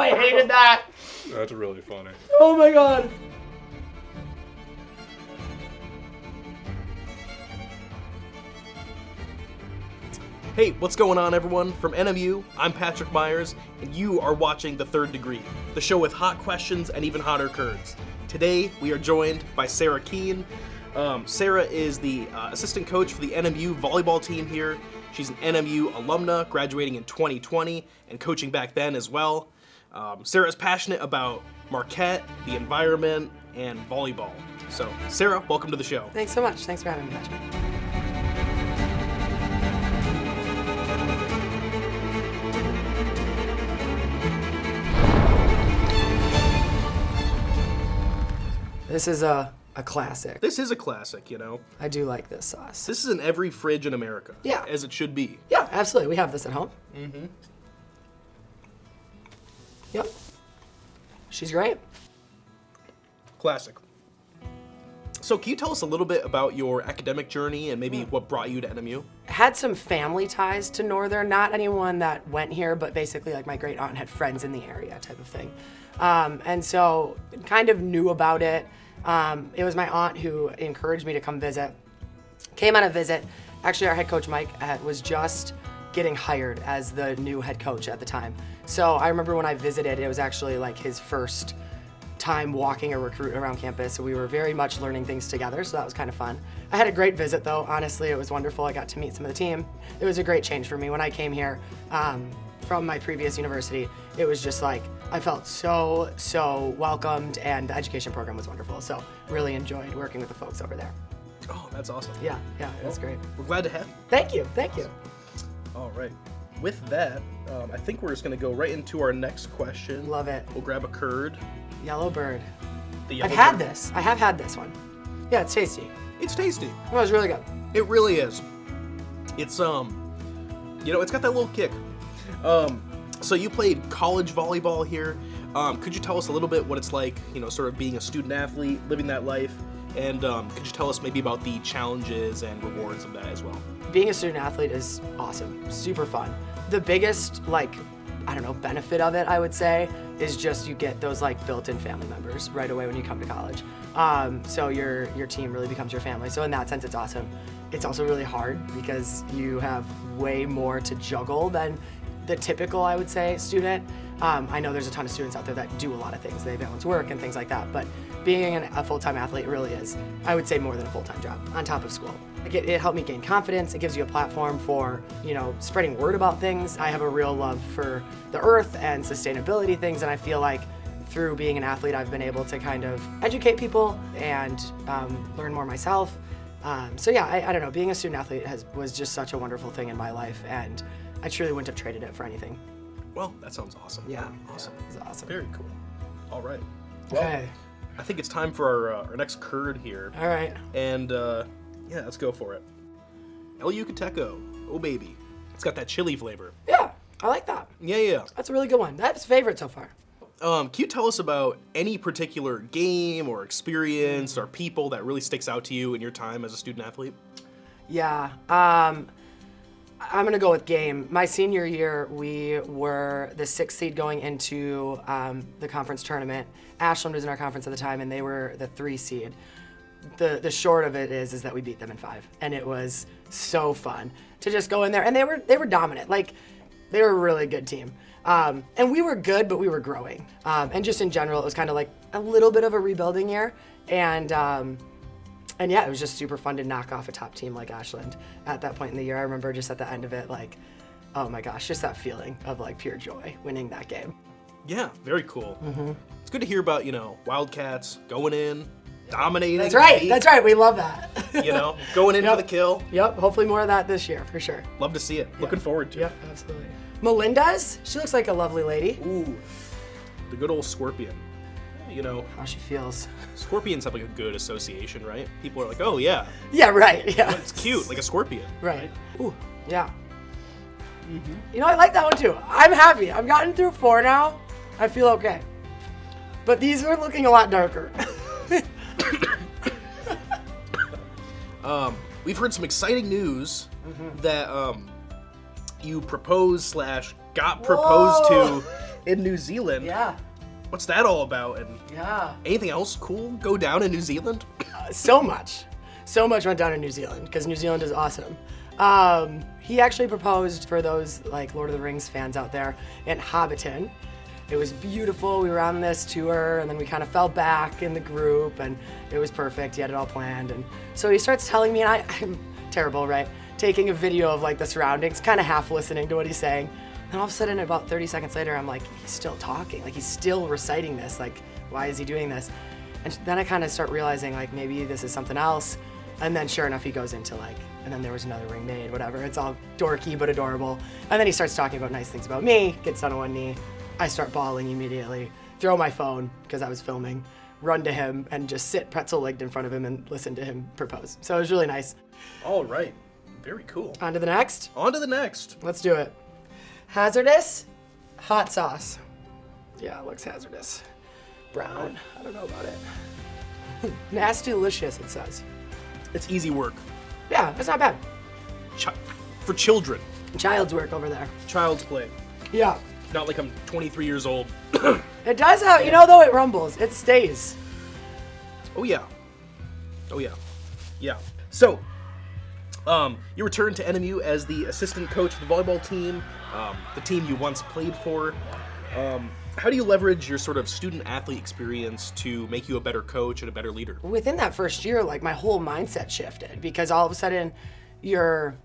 I hated that. That's really funny. Oh my god. Hey, what's going on, everyone? From NMU, I'm Patrick Myers, and you are watching The Third Degree, the show with hot questions and even hotter curds. Today, we are joined by Sarah Kuehn. Sarah is the assistant coach for the NMU volleyball team here. She's an NMU alumna, graduating in 2020 and coaching back then as well. Sarah is passionate about Marquette, the environment, and volleyball. So, Sarah, welcome to the show. Thanks so much. Thanks for having me, Patrick. This is a classic. This is a classic, you know. I do like this sauce. This is in every fridge in America. Yeah. As it should be. Yeah, absolutely. We have this at home. Mm-hmm. Yep. She's great. Classic. So can you tell us a little bit about your academic journey and maybe what brought you to NMU? Had some family ties to Northern, not anyone that went here, but basically like my great aunt had friends in the area type of thing. And so kind of knew about it. It was my aunt who encouraged me to come visit. Came on a visit. Actually, our head coach, Mike, was just getting hired as the new head coach at the time. So I remember when I visited, it was actually like his first time walking a recruit around campus. So we were very much learning things together, so that was kind of fun. I had a great visit though, honestly, it was wonderful. I got to meet some of the team. It was a great change for me. When I came here from my previous university, it was just like, I felt so welcomed, and the education program was wonderful. So really enjoyed working with the folks over there. Oh, that's awesome. Yeah, it was great. We're glad to have you. Thank you. All right. With that, I think we're just going to go right into our next question. Love it. We'll grab a curd. Yellow bird. The yellow I've had bird. this. I have had this one. Yeah, it's tasty. It's tasty. It was really good. It really is. It's, you know, it's got that little kick. So you played college volleyball here. Could you tell us a little bit what it's like, you know, sort of being a student athlete, living that life? And could you tell us maybe about the challenges and rewards of that as well? Being a student athlete is awesome, super fun. The biggest, benefit of it, I would say, is just you get those built-in family members right away when you come to college. So your team really becomes your family. So in that sense, it's awesome. It's also really hard because you have way more to juggle than the typical, I would say, student. I know there's a ton of students out there that do a lot of things. They balance work and things like that, but being a full-time athlete really is, I would say, more than a full-time job on top of school. It helped me gain confidence. It gives you a platform for, spreading word about things. I have a real love for the earth and sustainability things, and I feel like through being an athlete, I've been able to kind of educate people and learn more myself. So yeah, I don't know, being a student athlete was just such a wonderful thing in my life, and I truly wouldn't have traded it for anything. Well, that sounds awesome. Yeah. Awesome. It's awesome. Very cool. All right. Well, Okay. I think it's time for our next curd here. All right. And, yeah, let's go for it. El Yucateco. Oh, baby. It's got that chili flavor. Yeah, I like that. Yeah. That's a really good one. That's favorite so far. Can you tell us about any particular game or experience or people that really sticks out to you in your time as a student athlete? Yeah. I'm going to go with game. My senior year, we were the 6th seed going into the conference tournament. Ashland was in our conference at the time, and they were the 3 seed. The short of it is that we beat them in 5, and it was so fun to just go in there. And they were dominant. They were a really good team. And we were good, but we were growing. And just in general, it was kind of like a little bit of a rebuilding year. And yeah, it was just super fun to knock off a top team like Ashland at that point in the year. I remember just at the end of it, oh my gosh, just that feeling of pure joy winning that game. Yeah, very cool. Mm-hmm. It's good to hear about, Wildcats going in, dominating. That's right. We love that. Going in Yep. for the kill. Yep, hopefully more of that this year, for sure. Love to see it. Looking forward to Yep, absolutely. Melinda's, she looks like a lovely lady. it. Ooh, the good old scorpion. How she feels. Scorpions have a good association, right? People are like, oh yeah, Yeah, right, yeah. it's cute, like a scorpion. Right. Ooh, yeah. Mm-hmm. I like that one too. I'm happy. I've gotten through 4 now. I feel okay. But these are looking a lot darker. We've heard some exciting news that you proposed / got proposed to in New Zealand. Yeah. What's that all about? And Yeah. anything else cool go down in New Zealand? So much went down in New Zealand because New Zealand is awesome. He actually proposed, for those like Lord of the Rings fans out there, in Hobbiton. It was beautiful. We were on this tour and then we kind of fell back in the group and it was perfect. He had it all planned. And so he starts telling me, and I'm terrible, right? Taking a video of like the surroundings, kind of half listening to what he's saying. And all of a sudden, about 30 seconds later, I'm like, he's still talking. Like he's still reciting this. Like, why is he doing this? And then I kind of start realizing like maybe this is something else. And then sure enough, he goes into like, and then there was another ring made, whatever. It's all dorky but adorable. And then he starts talking about nice things about me, gets down on one knee. I start bawling immediately, throw my phone, because I was filming, run to him and just sit pretzel-legged in front of him and listen to him propose. So it was really nice. All right. Very cool. On to the next. On to the next. Let's do it. Hazardous hot sauce. Yeah, it looks hazardous. Brown. I don't know about it. Nasty delicious, it says. It's easy work. Yeah, it's not bad. For children. Child's work over there. Child's play. Yeah. Not like I'm 23 years old. It does have, you know, though it rumbles, it stays. Oh yeah. Oh yeah. Yeah. So, you returned to NMU as the assistant coach of the volleyball team, the team you once played for. How do you leverage your sort of student-athlete experience to make you a better coach and a better leader? Within that first year, like my whole mindset shifted because all of a sudden you're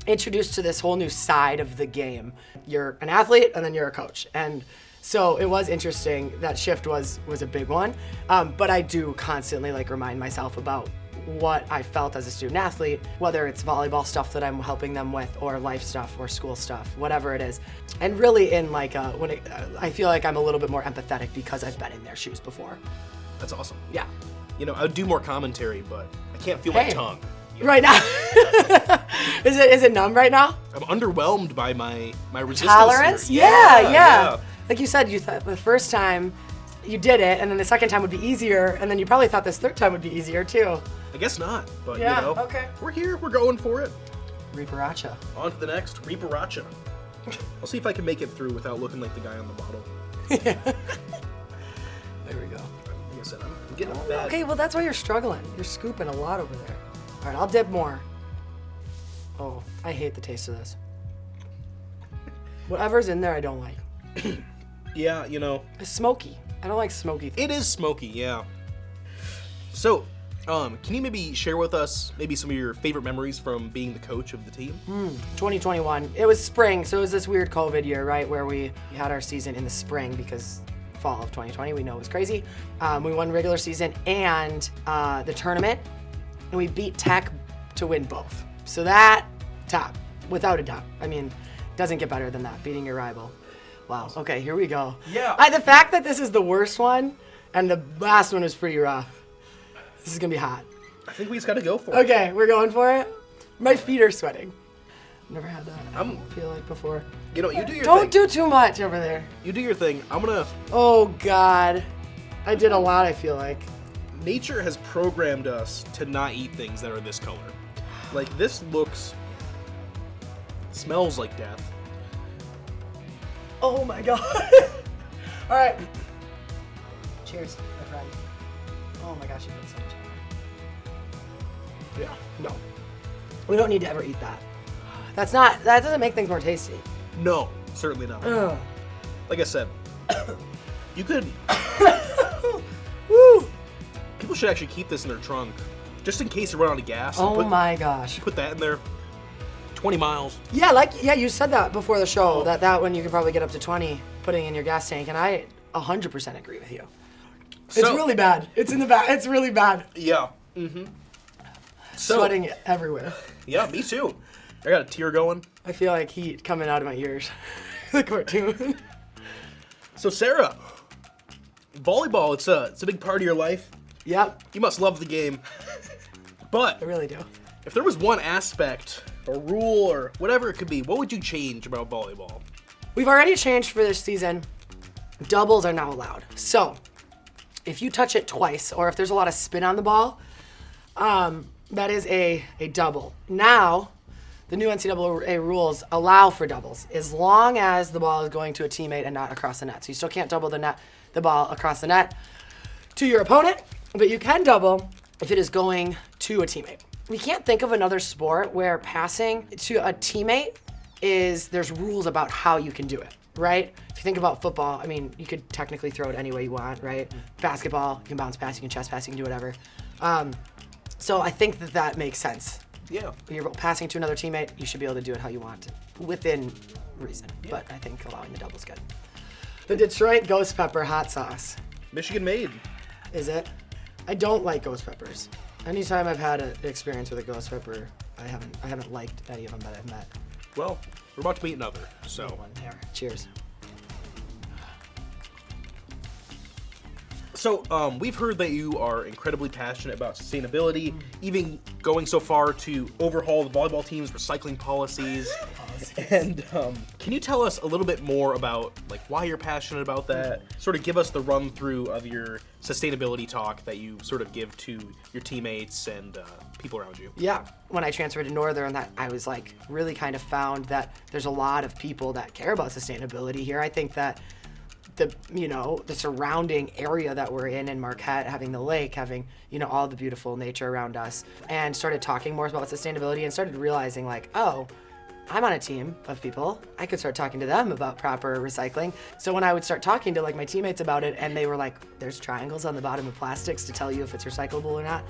introduced to this whole new side of the game. You're an athlete and then you're a coach. And so it was interesting. That shift was a big one. But I do constantly like remind myself about what I felt as a student athlete, whether it's volleyball stuff that I'm helping them with or life stuff or school stuff, whatever it is. And really in like, I feel like I'm a little bit more empathetic because I've been in their shoes before. That's awesome. Yeah. You know, I would do more commentary, but I can't feel my tongue. Right now. Is it numb right now? I'm underwhelmed by my resistance tolerance? here. Yeah. Like you said, you thought the first time you did it, and then the second time would be easier, and then you probably thought this third time would be easier too. I guess not, but Yeah, you know, okay. We're here, we're going for it. Reaperacha. On to the next, Reaperacha. I'll see if I can make it through without looking like the guy on the bottle. There we go. Like I said, I'm getting fat. Okay, well that's why you're struggling. You're scooping a lot over there. All right, I'll dip more. Oh, I hate the taste of this. Whatever's in there, I don't like. Yeah, you know. It's smoky. I don't like smoky things. It is smoky, yeah. So, can you maybe share with us maybe some of your favorite memories from being the coach of the team? 2021. It was spring, so it was this weird COVID year, right, where we had our season in the spring because fall of 2020, we know it was crazy. We won regular season and the tournament, and we beat Tech to win both. So that, top, without a doubt. I mean, doesn't get better than that, beating your rival. Wow, okay, here we go. Yeah. The fact that this is the worst one, and the last one was pretty rough. This is gonna be hot. I think we just gotta go for it. Okay, we're going for it. My feet are sweating. Never had that. I feel like before. You know, you do your Don't thing. do too much over there. You do your thing. I'm gonna... Oh God, I did a lot. I feel like. Nature has programmed us to not eat things that are this color. Like, this smells like death. Oh my God. All right. Cheers, my friend. Oh my gosh, you did so much. Yeah, no. We don't need to ever eat that. That doesn't make things more tasty. No, certainly not. Ugh. Like I said, you could... Woo. People should actually keep this in their trunk, just in case you run out of gas. Oh my gosh. Put that in there. 20 miles. Yeah, you said that before the show, that one you could probably get up to 20 putting in your gas tank, and I 100% agree with you. It's really bad. It's in the back. It's really bad. Yeah. Mm-hmm. Sweating everywhere. Yeah, me too. I got a tear going. I feel like heat coming out of my ears. The cartoon. So Sarah, volleyball, it's a big part of your life. Yep, You must love the game. But I really do. if there was one aspect or rule or whatever it could be, what would you change about volleyball? We've already changed for this season. Doubles are now allowed. So, if you touch it twice, or if there's a lot of spin on the ball, that is a double. Now, the new NCAA rules allow for doubles as long as the ball is going to a teammate and not across the net. So you still can't double the ball across the net to your opponent, but you can double if it is going to a teammate. We can't think of another sport where passing to a teammate there's rules about how you can do it, right? If you think about football, I mean, you could technically throw it any way you want, right? Basketball, you can bounce pass, you can chest pass, you can do whatever. So I think that makes sense. Yeah. When you're passing to another teammate, you should be able to do it how you want, within reason. Yeah. But I think allowing the double's good. The Detroit Ghost Pepper hot sauce. Michigan made. Is it? I don't like ghost peppers. Anytime I've had an experience with a ghost pepper, I haven't liked any of them that I've met. Well, we're about to meet another, so. One there. Cheers. So, we've heard that you are incredibly passionate about sustainability, even going so far to overhaul the volleyball team's recycling policies. And can you tell us a little bit more about like why you're passionate about that? Sort of give us the run through of your sustainability talk that you sort of give to your teammates and people around you. Yeah, when I transferred to Northern, that I was like really kind of found that there's a lot of people that care about sustainability here. I think that the surrounding area that we're in Marquette, having the lake, having, all the beautiful nature around us, and started talking more about sustainability and started realizing like, oh, I'm on a team of people. I could start talking to them about proper recycling. So when I would start talking to like my teammates about it, and they were like, there's triangles on the bottom of plastics to tell you if it's recyclable or not.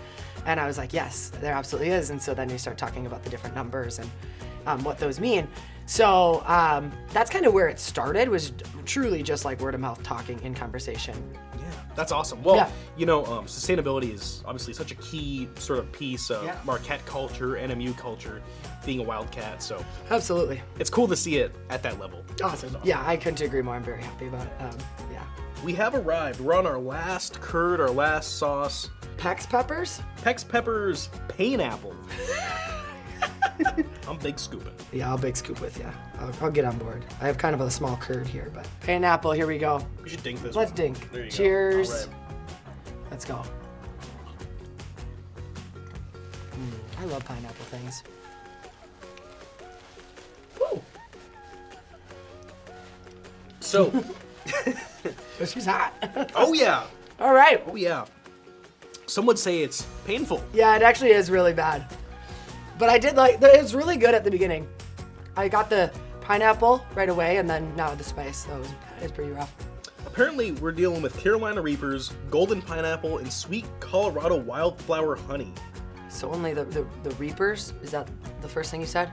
And I was like, yes, there absolutely is. And so then we start talking about the different numbers and what those mean. So that's kind of where it started, was truly just like word of mouth talking in conversation. Yeah, that's awesome. Well, Yeah. Sustainability is obviously such a key sort of piece of Marquette culture, NMU culture, being a Wildcat. So Absolutely. it's cool to see it at that level. Awesome. Yeah, I couldn't agree more. I'm very happy about it. Yeah. We have arrived. We're on our last curd, our last sauce. Pex peppers? Pex Peppers Pineapple. I'm big scooping. Yeah, I'll big scoop with you. I'll get on board. I have kind of a small curd here, but pineapple, here we go. We should dink this Let's one. dink. There you Cheers. go. All right. Let's go. I love pineapple things. Woo! So, She's hot. oh yeah. All right. Oh yeah. Some would say it's painful. Yeah, it actually is really bad. But I did like, it was really good at the beginning. I got the pineapple right away, and then now the spice. It's pretty rough. Apparently, we're dealing with Carolina Reapers, golden pineapple, and sweet Colorado wildflower honey. So only the Reapers? Is that the first thing you said?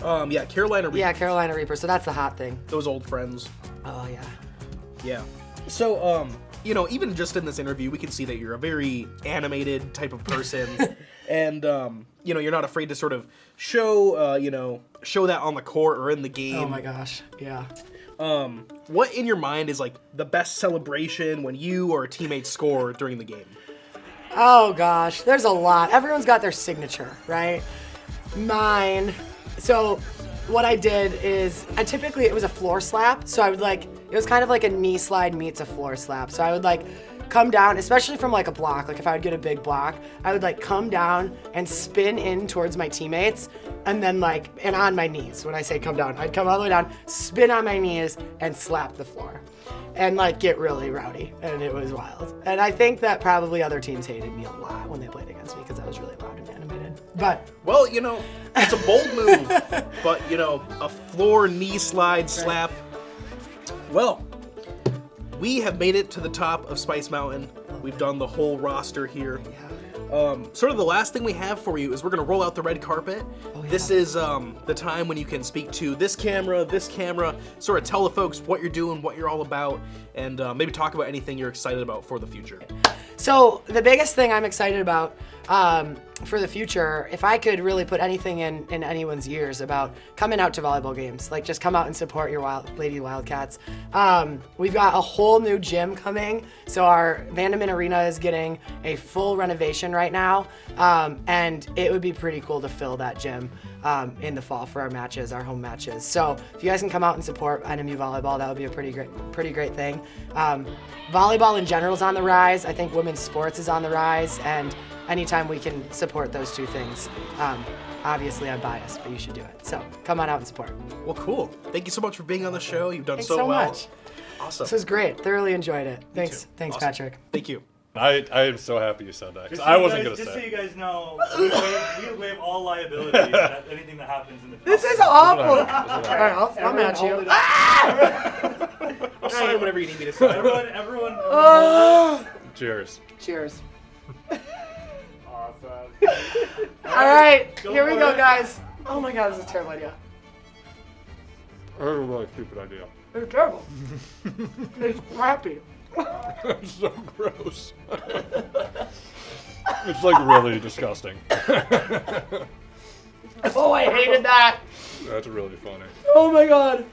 Yeah, Carolina Reapers. Yeah, Carolina Reapers. So that's the hot thing. Those old friends. Oh, yeah. Yeah. So, even just in this interview, we can see that you're a very animated type of person. And, you're not afraid to sort of show that on the court or in the game. Oh, my gosh. Yeah. What in your mind is, like, the best celebration when you or a teammate score during the game? Oh, gosh. There's a lot. Everyone's got their signature, right? Mine. So what I did is, it was a floor slap. So I would it was kind of like a knee slide meets a floor slap. So I would come down, especially from a block. If I would get a big block, I would come down and spin in towards my teammates, and then and on my knees. When I say come down, I'd come all the way down, spin on my knees, and slap the floor, and get really rowdy. And it was wild. And I think that probably other teams hated me a lot when they played against me because I was really loud and animated. But well, it's a bold move, but a floor knee slide slap. Well, we have made it to the top of Spice Mountain. We've done the whole roster here. Sort of the last thing we have for you is we're going to roll out the red carpet. Oh, yeah. This is the time when you can speak to this camera, sort of tell the folks what you're doing, what you're all about, and maybe talk about anything you're excited about for the future. So the biggest thing I'm excited about for the future, if I could really put anything in anyone's ears about coming out to volleyball games, just come out and support your Lady Wildcats. We've got a whole new gym coming. So our Vandeman Arena is getting a full renovation right now, and it would be pretty cool to fill that gym in the fall for our matches, our home matches. So if you guys can come out and support NMU volleyball, that would be a pretty great thing. Volleyball in general is on the rise. I think women's sports is on the rise, and anytime we can support those two things, Obviously, I'm biased, but you should do it. So come on out and support. Well, cool. Thank you so much for being on the show. You've done Thanks so so well. much. Awesome. This was great. Thoroughly enjoyed it. Thanks. too. Thanks, Awesome. Patrick. Thank you. I am so happy you said that, 'cause Just so I you wasn't guys- going to Just say so it. you guys know, we waive all liability for anything that happens in the future. This is awful. All That's what right, I'll match you. I'll sign whatever you need me to sign. Everyone. Cheers. Cheers. Awesome. All right, Go here we for go, it. guys. Oh my God, this is a terrible idea. That was a really stupid idea. It's terrible. It's crappy. It's so gross. It's like really disgusting. Oh, I hated that. That's really funny. Oh my God.